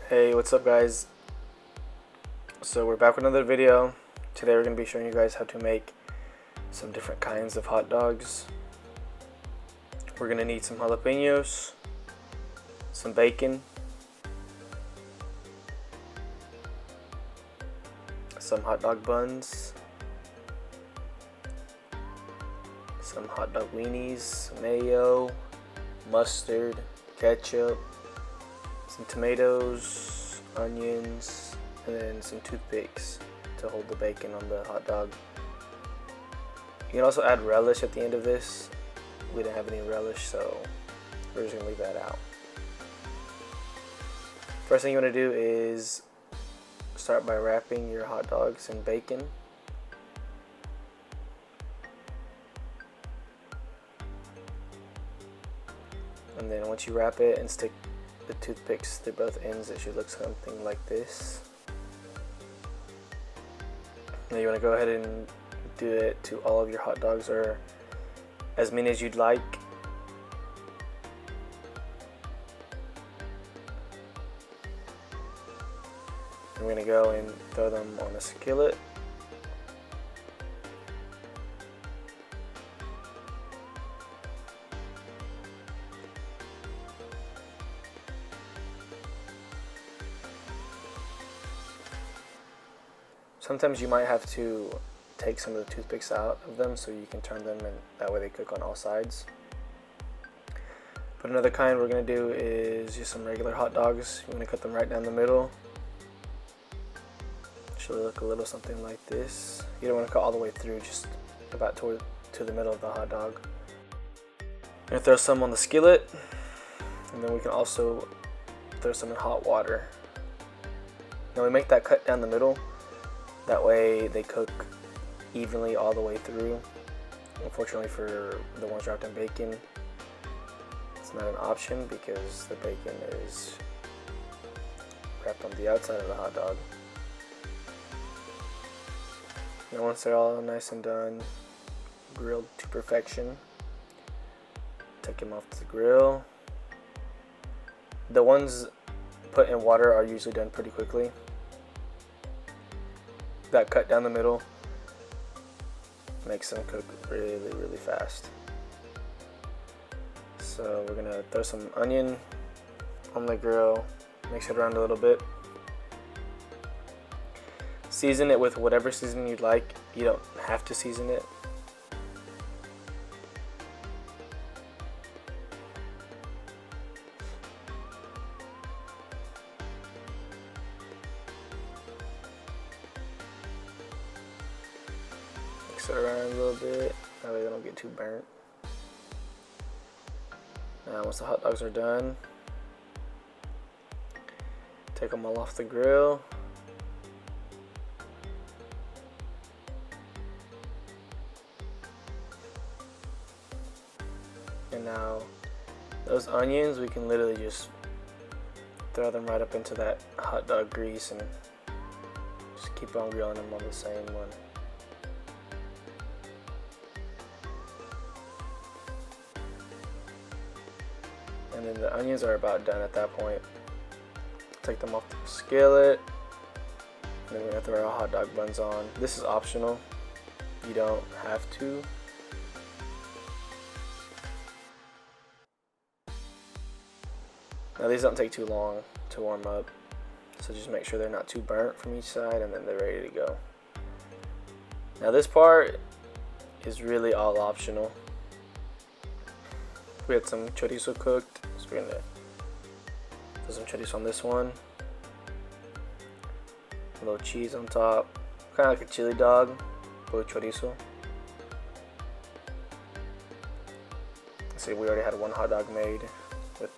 Hey, what's up guys? So we're back with another video. Today we're going to be showing you guys how to make some different kinds of hot dogs. We're going to need some jalapenos, some bacon, some hot dog buns, some hot dog weenies, mayo, mustard, ketchup, some tomatoes, onions, and then some toothpicks to hold the bacon on the hot dog. You can also add relish at the end of this. We didn't have any relish, so we're just gonna leave that out. First thing you want to do is start by wrapping your hot dogs in bacon. And then once you wrap it and stick the toothpicks to both ends, it should look something like this. Now you want to go ahead and do it to all of your hot dogs, or as many as you'd like. I'm going to go and throw them on a skillet. Sometimes you might have to take some of the toothpicks out of them so you can turn them, and that way they cook on all sides. But another kind we're going to do is just some regular hot dogs. You're going to cut them right down the middle. Should look a little something like this. You don't want to cut all the way through, just about to the middle of the hot dog. I'm going to throw some on the skillet, and then we can also throw some in hot water. Now we make that cut down the middle. That way they cook evenly all the way through. Unfortunately for the ones wrapped in bacon, it's not an option because the bacon is wrapped on the outside of the hot dog. Now once they're all nice and done, grilled to perfection, take them off the grill. The ones put in water are usually done pretty quickly. That cut down the middle makes them cook really fast. So we're gonna throw some onion on the grill, mix it around a little bit. Season it with whatever seasoning you'd like. You don't have to season it. Mix it around a little bit, that way they don't get too burnt. Now once the hot dogs are done, take them all off the grill. And now those onions, we can literally just throw them right up into that hot dog grease and just keep on grilling them on the same one. And then the onions are about done at that point. Take them off the skillet. And then we're gonna throw our hot dog buns on. This is optional. You don't have to. Now these don't take too long to warm up, so just make sure they're not too burnt from each side, and then they're ready to go. Now this part is really all optional. We had some chorizo cooked, so we're gonna put some chorizo on this one. A little cheese on top, kind of like a chili dog, but with chorizo. See, we already had one hot dog made with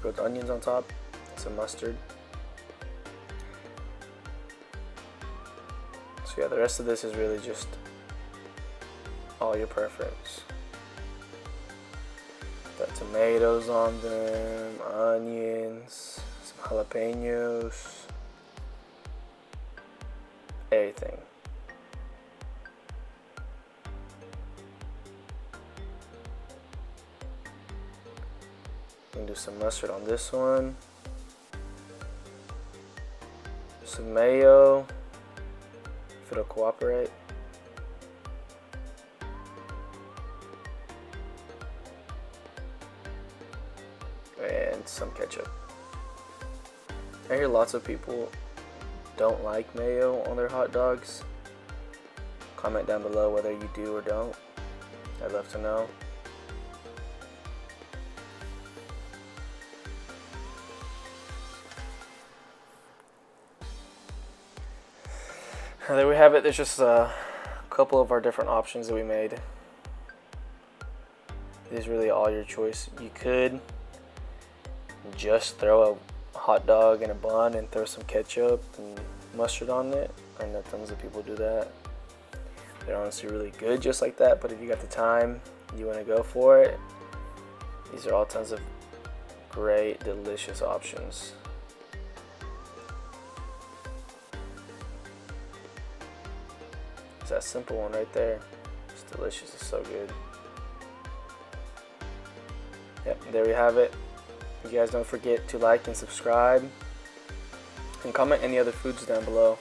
grilled onions on top, some mustard. So yeah, the rest of this is really just all your preference. Got tomatoes on them, onions, some jalapenos, everything. We can do some mustard on this one. some mayo, if it'll cooperate. And some ketchup. I hear lots of people don't like mayo on their hot dogs. Comment down below whether you do or don't. I'd love to know. There we have it. There's just a couple of our different options that we made. It is really all your choice. You could just throw a hot dog in a bun and throw some ketchup and mustard on it. I know tons of people do that. They're honestly really good just like that, but if you got the time, you want to go for it, these are all tons of great, delicious options. It's that simple one right there. It's delicious. It's so good. Yep, there we have it. You guys don't forget to like and subscribe. And comment any other foods down below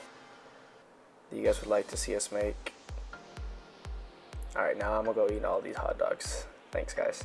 that you guys would like to see us make. Alright, now I'm going to go eat all these hot dogs. Thanks, guys.